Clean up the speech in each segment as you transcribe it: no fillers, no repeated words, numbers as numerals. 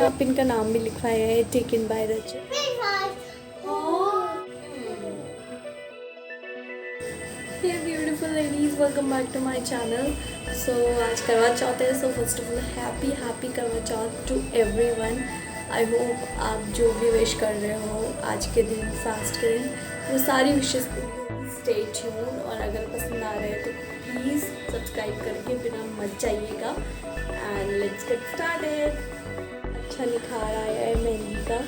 यहाँ पे इनका नाम भी लिखवाया है, टेकन बाय रचित। Hey beautiful ladies, welcome back to my channel. So आज करवा चौथ है, so first of all happy करवा चौथ to everyone. I hope आप जो भी विश कर रहे हो आज के दिन, फास्ट के दिन, वो सारी विशेस stay tuned। और अगर पसंद आ रहे हैं तो प्लीज़ सब्सक्राइब करके बिना मत जाइएगा। And let's get started। अच्छा निखार आया है मेहंदी का।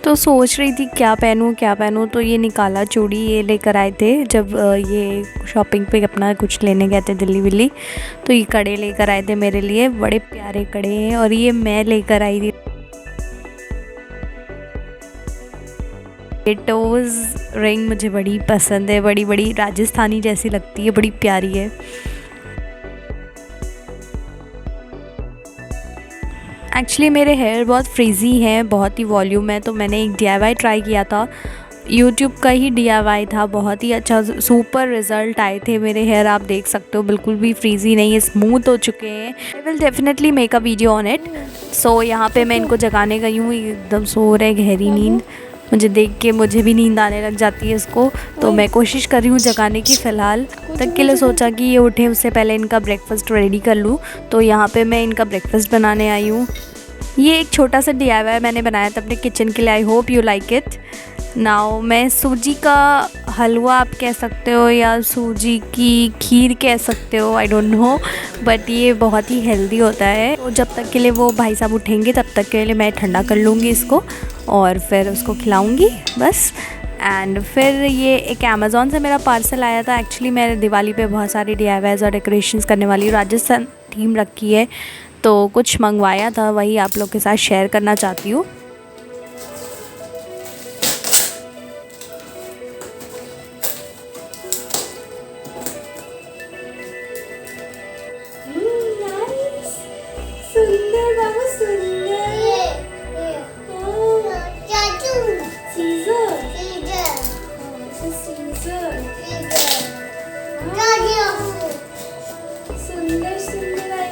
तो सोच रही थी क्या पहनूं, तो ये निकाला चूड़ी, ये लेकर आए थे जब ये शॉपिंग पे अपना कुछ लेने गए थे दिल्ली विल्ली। तो ये कड़े लेकर आए थे मेरे लिए, बड़े प्यारे कड़े हैं। और ये मैं लेकर आई थी ये टोज़ रिंग, मुझे बड़ी पसंद है, बड़ी बड़ी राजस्थानी जैसी लगती है, बड़ी प्यारी है। एक्चुअली मेरे हेयर बहुत फ्रीज़ी हैं, बहुत ही वॉल्यूम है, तो मैंने एक DIY ट्राई किया था। यूट्यूब का ही DIY था, बहुत ही अच्छा सुपर रिज़ल्ट आए थे मेरे हेयर। आप देख सकते हो बिल्कुल भी फ्रीज़ी नहीं है, स्मूथ हो चुके हैं। I will definitely make a video on it. So यहाँ पे मैं इनको जगाने गई हूँ, एकदम सो रहे, गहरी नींद। मुझे देख के मुझे भी नींद आने लग जाती है इसको, तो मैं कोशिश कर रही हूँ जगाने की। फ़िलहाल तक के लिए सोचा कि ये उठे उससे पहले इनका ब्रेकफास्ट रेडी कर लूँ। तो यहाँ पे मैं इनका ब्रेकफास्ट बनाने आई हूँ। ये एक छोटा सा DIY मैंने बनाया था अपने किचन के लिए। आई hope you like it. Now मैं सूजी का हलवा आप कह सकते हो या सूजी की खीर कह सकते हो, आई डोंट नो, बट ये बहुत ही हेल्दी होता है। तो जब तक के लिए वो भाई साहब उठेंगे तब तक के लिए मैं ठंडा कर लूँगी इसको और फिर उसको खिलाऊँगी बस। एंड फिर ये एक अमेज़ॉन से मेरा पार्सल आया था। एक्चुअली मैंने दिवाली पे बहुत सारी DIYs और डेकोरेशंस करने वाली राजस्थान थीम रखी है, तो कुछ मंगवाया था, वही आप लोग के साथ शेयर करना चाहती हूँ। सुंदर बाबू सुंदर। सुंदर सुंदर आया।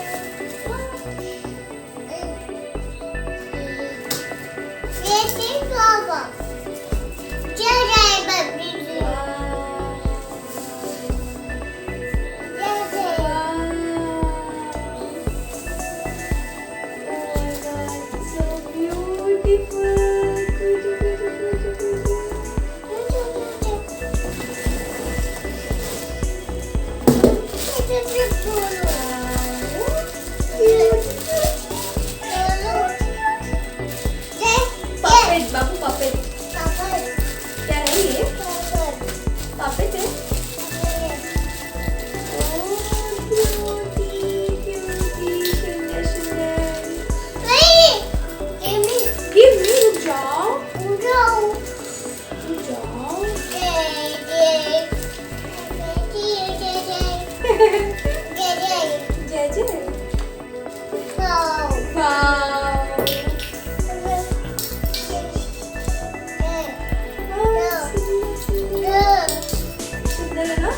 बाबू पापेट क्या है ये? पापेट है। Give me, रुक जाओ। जय जय। वाव। सुंदर है ना?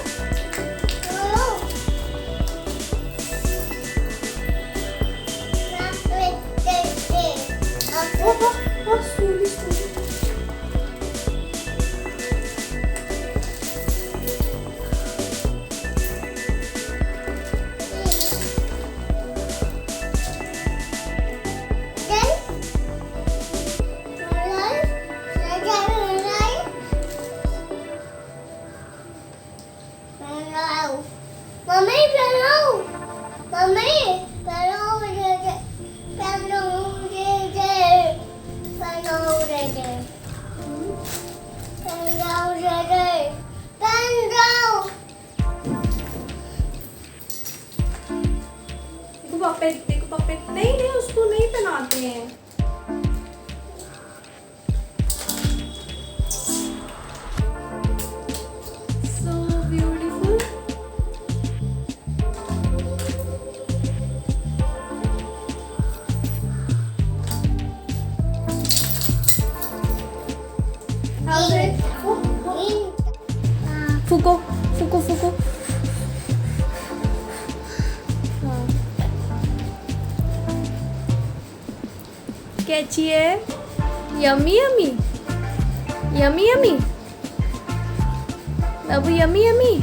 देखो पपेट नहीं, उसको नहीं पहनाते हैं। So beautiful। How's it? फूको फूको फूको। कैची है? यम्मी यम्मी यम्मी यम्मी बाबू, यम्मी यम्मी।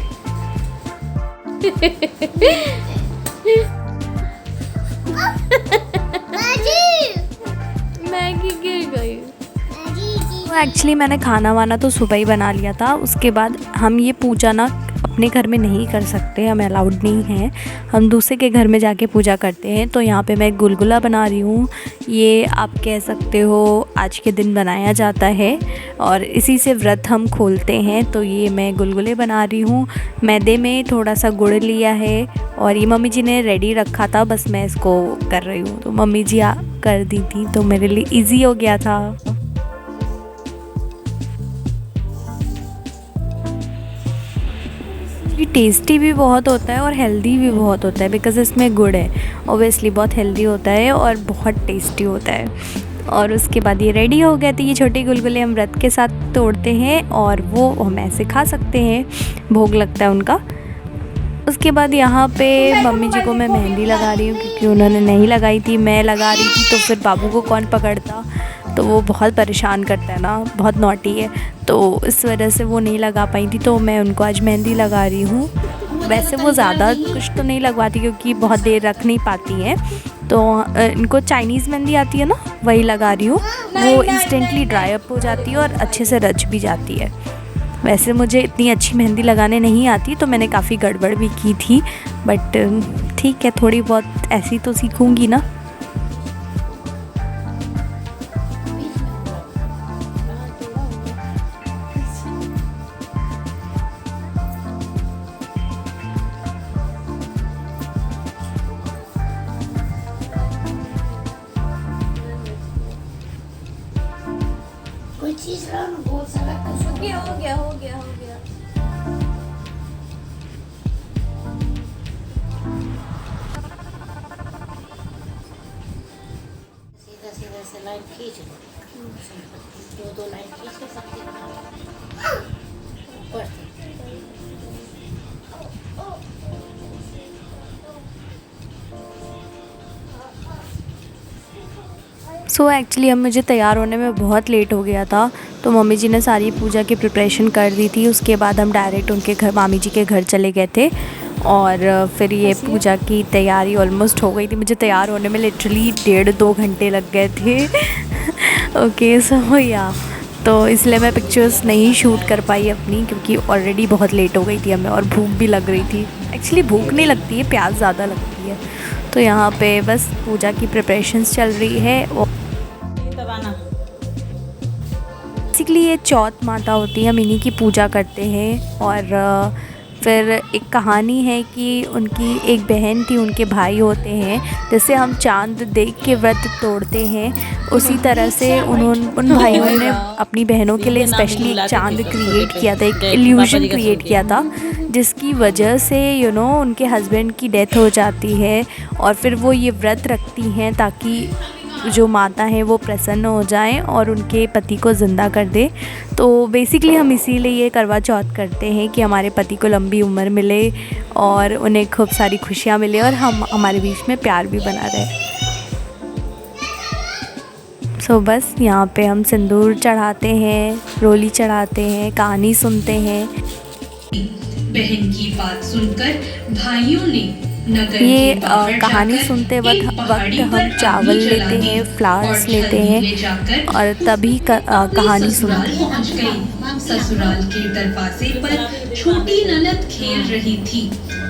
मैगी गिर गई। एक्चुअली मैंने खाना वाना तो सुबह ही बना लिया था। उसके बाद हम ये पूजा ना अपने घर में नहीं कर सकते, हमें अलाउड नहीं है, हम दूसरे के घर में जाके पूजा करते हैं। तो यहाँ पे मैं गुलगुला बना रही हूँ। ये आप कह सकते हो आज के दिन बनाया जाता है और इसी से व्रत हम खोलते हैं। तो ये मैं गुलगुले बना रही हूँ। मैदे में थोड़ा सा गुड़ लिया है और ये मम्मी जी ने रेडी रखा था, बस मैं इसको कर रही हूँ। तो मम्मी जी कर दी थी तो मेरे लिए ईजी हो गया था। ये टेस्टी भी बहुत होता है और हेल्दी भी बहुत होता है, बिकॉज़ इसमें गुड़ है। ऑब्वियसली बहुत हेल्दी होता है और बहुत टेस्टी होता है। और उसके बाद ये रेडी हो गए थे। ये छोटे गुलगुले हम व्रत के साथ तोड़ते हैं और वो हम ऐसे खा सकते हैं, भोग लगता है उनका। उसके बाद यहाँ पे मम्मी जी को मैं मेहंदी लगा रही हूँ, क्योंकि उन्होंने नहीं लगाई थी, मैं लगा रही थी। तो फिर बाबू को कौन पकड़ता, तो वो बहुत परेशान करता है ना, बहुत नॉटी है, तो इस वजह से वो नहीं लगा पाई थी। तो मैं उनको आज मेहंदी लगा रही हूँ। वैसे वो ज़्यादा कुछ तो नहीं लगवाती, क्योंकि बहुत देर रख नहीं पाती हैं। तो इनको चाइनीज़ मेहंदी आती है ना, वही लगा रही हूँ। वो इंस्टेंटली ड्राई अप हो जाती है और अच्छे से रच भी जाती है। वैसे मुझे इतनी अच्छी मेहंदी लगाने नहीं आती, तो मैंने काफ़ी गड़बड़ भी की थी, बट ठीक है, थोड़ी बहुत ऐसी तो सीखूँगी ना। कोई चीज रहा ना, बहुत सारा कुछ हो गया हो गया हो गया हो गया। सीधा सीधा से लाइन खींच लो, दो दो लाइन खींच के सकते ऊपर से। सो एक्चुअली अब मुझे तैयार होने में बहुत लेट हो गया था, तो मम्मी जी ने सारी पूजा की प्रिपरेशन कर दी थी। उसके बाद हम डायरेक्ट उनके घर, मामी जी के घर चले गए थे और फिर ये पूजा की तैयारी ऑलमोस्ट हो गई थी। मुझे तैयार होने में लिटरली 1.5-2 घंटे लग गए थे। ओके सो या, तो इसलिए मैं पिक्चर्स नहीं शूट कर पाई अपनी, क्योंकि ऑलरेडी बहुत लेट हो गई थी हमें और भूख भी लग रही थी। एक्चुअली भूख नहीं लगती है, प्यास ज़्यादा लगती है। तो यहाँ पे बस पूजा की प्रिपरेशंस चल रही है। बेसिकली ये चौथ माता होती है, हम इन्हीं की पूजा करते हैं। और फिर एक कहानी है कि उनकी एक बहन थी, उनके भाई होते हैं। जैसे हम चांद देख के व्रत तोड़ते हैं, उसी तरह से उन भाइयों ने अपनी बहनों के लिए स्पेशली एक चांद क्रिएट किया था, एक इल्यूजन क्रिएट किया था, जिसकी वजह से उनके हस्बैंड की डेथ हो जाती है। और फिर वो ये व्रत रखती हैं ताकि जो माता है वो प्रसन्न हो जाएं और उनके पति को ज़िंदा कर दे। तो बेसिकली हम इसीलिए ये करवा चौथ करते हैं कि हमारे पति को लंबी उम्र मिले और उन्हें खूब सारी खुशियाँ मिले और हमारे बीच में प्यार भी बना रहे। सो बस यहाँ पे हम सिंदूर चढ़ाते हैं, रोली चढ़ाते हैं, कहानी सुनते हैं। बहन की बात सुनकर भाइयों ने ये कहानी सुनते वक्त हम चावल लेते हैं, फ्लावर्स लेते हैं और तभी कहानी सुनते हैं। पहुंच गई। ससुराल के दरवाजे पर छोटी ननद खेल रही थी।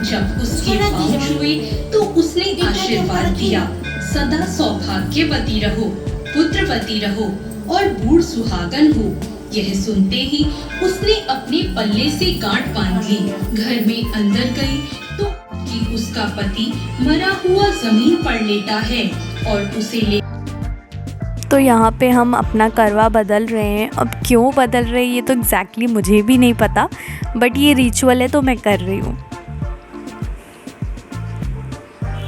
जब उसके पाँव छुए तो उसने आशीर्वाद दिया, सदा सौभाग्यवती रहो, पुत्रवती रहो और बूढ़ सुहागन हो। यह सुनते ही उसने अपने पल्ले से गांठ बांध ली। घर में अंदर गई तो कि उसका पति मरा हुआ जमीन पर लेटा है और उसे ले। तो यहाँ पे हम अपना करवा बदल रहे हैं। अब क्यों बदल रहे हैं ये तो एग्जैक्टली मुझे भी नहीं पता, बट ये रिचुअल है तो मैं कर रही हूँ।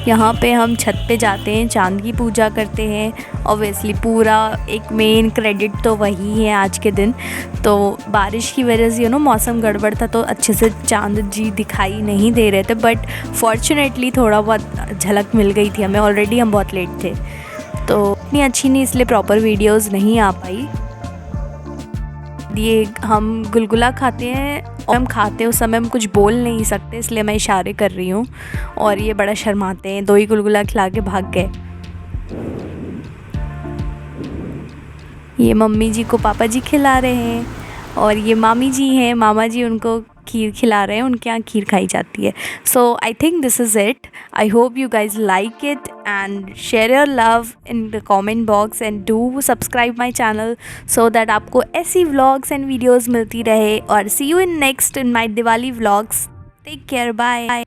यहाँ पे हम छत पे जाते हैं, चांद की पूजा करते हैं। ऑब्वियसली पूरा एक मेन क्रेडिट तो वही है आज के दिन। तो बारिश की वजह से मौसम गड़बड़ था, तो अच्छे से चांद जी दिखाई नहीं दे रहे थे, बट फॉर्चुनेटली थोड़ा बहुत झलक मिल गई थी हमें। ऑलरेडी हम बहुत लेट थे। तो इतनी अच्छी नहीं, इसलिए प्रॉपर वीडियोस नहीं आ पाई। ये हम गुलगुला खाते हैं और हम खाते हैं उस समय हम कुछ बोल नहीं सकते, इसलिए मैं इशारे कर रही हूँ। और ये बड़ा शर्माते हैं, 2 ही गुलगुला खिला के भाग गए। ये मम्मी जी को पापा जी खिला रहे हैं और ये मामी जी हैं, मामा जी उनको खीर खिला रहे हैं, उनके यहाँ खीर खाई जाती है। So I think this is it. I hope you guys like it and share your love in the comment box and do subscribe my channel so that आपको ऐसी व्लॉग्स एंड वीडियोज़ मिलती रहे। और see you in next in my Diwali vlogs. Take care, bye.